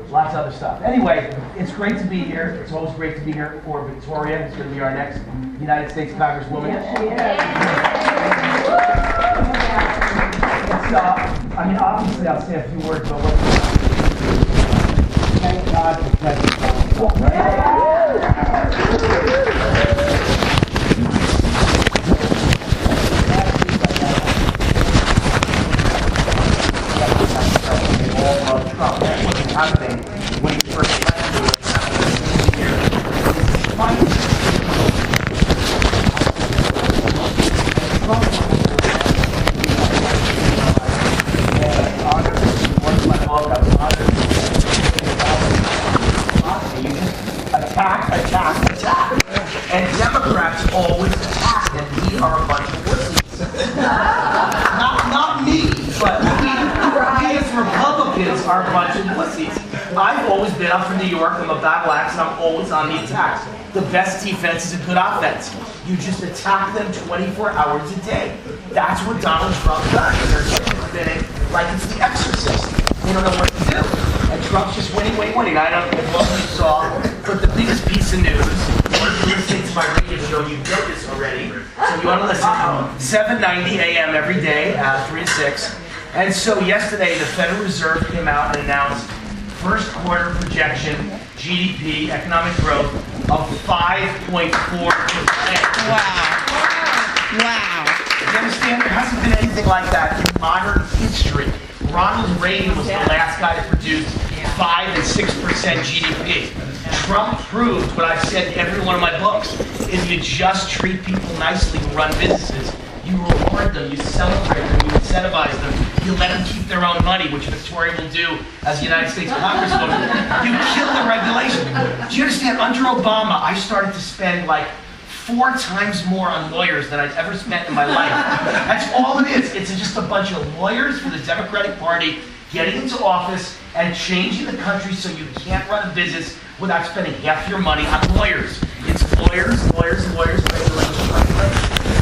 lots of other stuff. Anyway, it's great to be here. It's always great to be here for Victoria, who's going to be our next United States Congresswoman. I mean, obviously, I'll say a few words, but thank God for President Trump. Trump. That wasn't happening when he first elected. What's happening here is finally attack. And Democrats always attack, and we are a bunch of wussies. Not me, but we as Republicans are a bunch of wussies. I've always been, I'm from New York, I'm a battle axe, and I'm always on the attacks. The best defense is a good offense. You just attack them 24 hours a day. That's what Donald Trump does. They're spinning like it's the Exorcist. They don't know what to do. And Trump's just winning. I don't know what you saw, but the biggest piece of news, if you're listening to my radio show, you know this already, so you want to listen, 7:90 a.m. every day, 3 to 6. And so yesterday, the Federal Reserve came out and announced first quarter projection, GDP, economic growth, of 5.4%. Wow. You understand? There hasn't been anything like that in modern history. Ronald Reagan was the last guy to produce 5 and 6% GDP. Trump proved what I've said in every one of my books. If you just treat people nicely who run businesses, you reward them, you celebrate them, you incentivize them, you let them keep their own money, which Victoria will do as the United States Congresswoman. You kill the regulation. Do you understand? Under Obama, I started to spend like 4 times more on lawyers than I'd ever spent in my life. That's all it is. It's just a bunch of lawyers for the Democratic Party getting into office and changing the country so you can't run a business without spending half your money on lawyers. It's lawyers, regulation.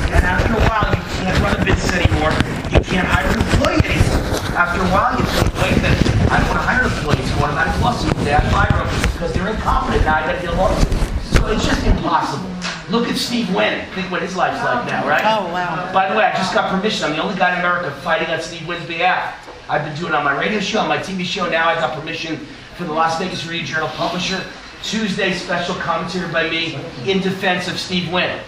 And after a while, you can't run a business anymore. You can't hire an employee anymore. After a while, you think, wait a minute, I don't want to hire employees. What about a lawsuit? They have to fire them because they're incompetent. Now I got to get a lawsuit. So it's just impossible. Look at Steve Wynn. Think what his life's like now, right? Oh, wow. By the way, I just got permission. I'm the only guy in America fighting on Steve Wynn's behalf. I've been doing it on my radio show, on my TV show. Now I got permission from the Las Vegas Review-Journal publisher. Tuesday, special commentary by me in defense of Steve Wynn.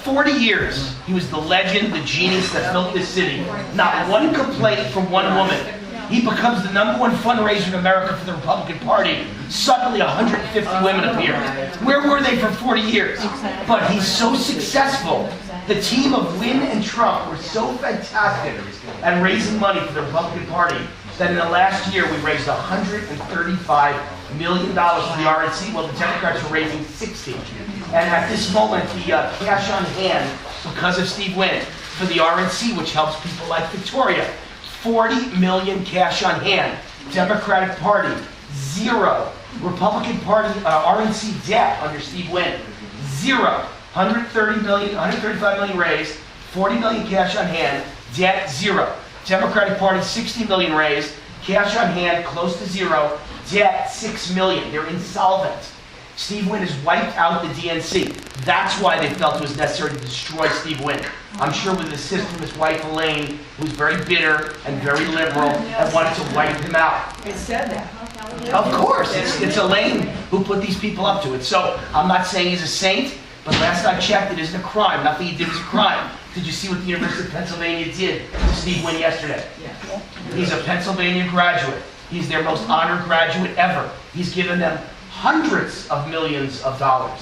40 years, he was the legend, the genius that built this city. Not one complaint from one woman. He becomes the #1 fundraiser in America for the Republican Party. Suddenly 150 women appear. Where were they for 40 years? But he's so successful. The team of Wynn and Trump were so fantastic at raising money for the Republican Party that in the last year we raised $135 million for the RNC, while the Democrats were raising 60. And at this moment, the cash on hand, because of Steve Wynn, for the RNC, which helps people like Victoria, 40 million cash on hand. Democratic Party, 0. Republican Party, RNC debt under Steve Wynn, 0. 135 million raised, 40 million cash on hand, debt 0. Democratic Party, 60 million raised, cash on hand close to 0, debt 6 million. They're insolvent. Steve Wynn has wiped out the DNC. That's why they felt it was necessary to destroy Steve Wynn. I'm sure with his sister, his wife Elaine, who's very bitter and very liberal, and wanted to wipe him out. It said that. Of course, it's Elaine who put these people up to it. So I'm not saying he's a saint, but last I checked, it isn't a crime. Nothing he did is a crime. Did you see what the University of Pennsylvania did to Steve Wynn yesterday? He's a Pennsylvania graduate. He's their most honored graduate ever. He's given them hundreds of millions of dollars.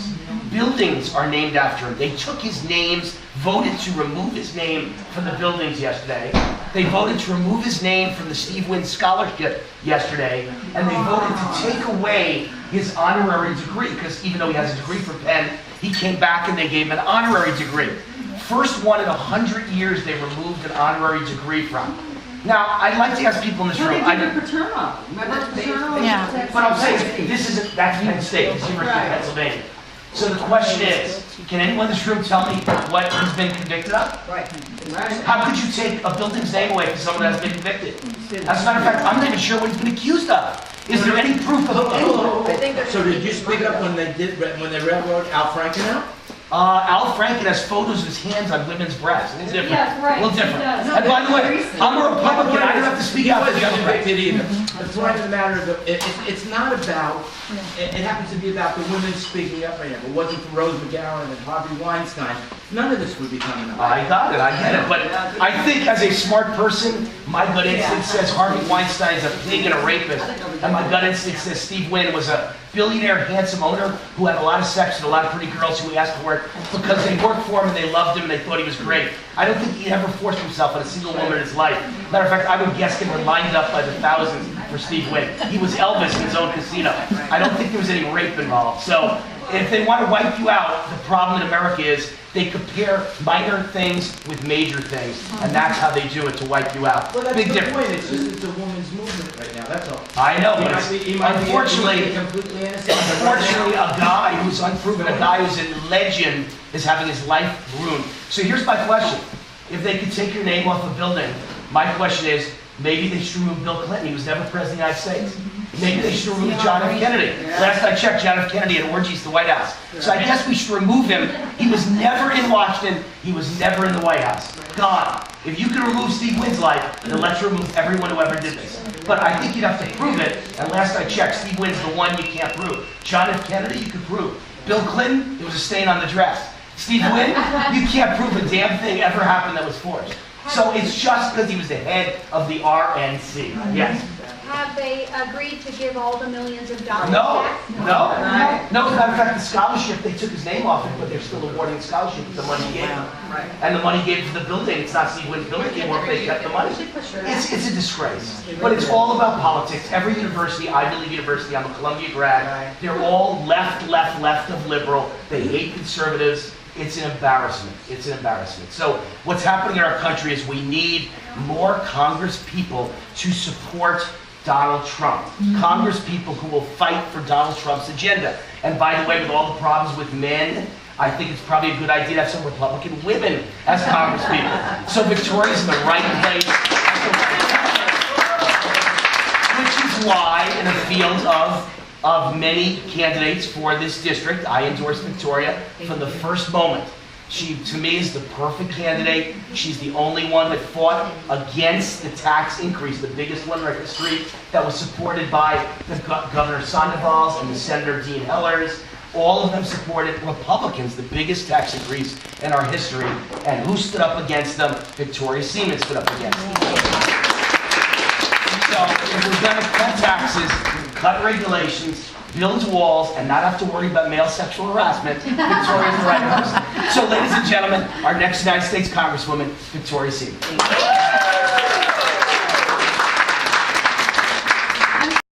Buildings are named after him. They took his names, voted to remove his name from the buildings yesterday. They voted to remove his name from the Steve Wynn Scholarship yesterday. And they voted to take away his honorary degree, because even though he has a degree from Penn, he came back and they gave him an honorary degree. First one in 100 years they removed an honorary degree from. Now, I'd like to ask people in this room. How did you Paterno? Remember Paterno? Yeah. But I'm saying, that's Penn State, it's University of Pennsylvania. So the question is, can anyone in this room tell me what he's been convicted of? Right. How could you take a building's name away from someone that's been convicted? As a matter of fact, I'm not even sure what he's been accused of. Is there any proof of anything? So did you speak up when they railroaded Al Franken out? Al Franken has photos of his hands on women's breasts. It's different. Yes, right. A little different. He does. And by the way, I'm a Republican. I don't have to speak out for the other convicted right. either. The point of the matter is, it's not about, it happens to be about the women speaking up right now. If it wasn't for Rose McGowan and Harvey Weinstein, none of this would be coming up. I got it, I get it. But I think as a smart person, my gut instinct says Harvey Weinstein is a pig and a rapist. And my gut instinct says Steve Wynn was a billionaire, handsome owner who had a lot of sex with a lot of pretty girls who he asked to work because they worked for him and they loved him and they thought he was great. I don't think he ever forced himself on a single woman in his life. Matter of fact, I would guess they were lined up by the thousands for Steve Wynn. He was Elvis in his own casino. I don't think there was any rape involved. So if they want to wipe you out, the problem in America is they compare minor things with major things, and that's how they do it to wipe you out. Well, that's Big the difference. point. It's just it's a woman's movement right now. That's all. I know, He but might be- it's, he might be unfortunately, completely innocent. unfortunately, a guy who's unproven, a guy who's a legend, is having his life ruined. So here's my question. If they could take your name off a building, my question is, maybe they should remove Bill Clinton. He was never president of the United States. Maybe they should remove John F. Kennedy. Last I checked, John F. Kennedy had orgies at the White House. So I guess we should remove him. He was never in Washington. He was never in the White House. Gone. If you can remove Steve Wynn's life, then let's remove everyone who ever did this. But I think you'd have to prove it. And last I checked, Steve Wynn's the one you can't prove. John F. Kennedy, you could prove. Bill Clinton, it was a stain on the dress. Steve Wynn, you can't prove a damn thing ever happened that was forged. So it's just because he was the head of the RNC. Yes. Have they agreed to give all the millions of dollars No, back? no. No, as a matter of fact, the scholarship, they took his name off it, but they're still awarding the scholarship with the money he gave him. And the money he gave to the building, it's not Steve Wynn's building anymore, they kept the money. It's a disgrace. But it's all about politics. Every university, Ivy League university, I'm a Columbia grad, they're all left of liberal. They hate conservatives. It's an embarrassment. It's an embarrassment. So what's happening in our country is we need more Congress people to support Donald Trump. Congress people who will fight for Donald Trump's agenda. And by the way, with all the problems with men, I think it's probably a good idea to have some Republican women as Congress people. So Victoria's in the right place. Which is why, in a field of many candidates for this district, I endorsed Victoria from the first moment. She, to me, is the perfect candidate. She's the only one that fought against the tax increase, the biggest one in our history, that was supported by the Governor Sandoval's and the Senator Dean Hellers. All of them supported Republicans, the biggest tax increase in our history. And who stood up against them? Victoria Seaman stood up against them. So if we're going to cut taxes, cut regulations, build walls, and not have to worry about male sexual harassment, Victoria's the right person. So ladies and gentlemen, our next United States Congresswoman, Victoria Seaman.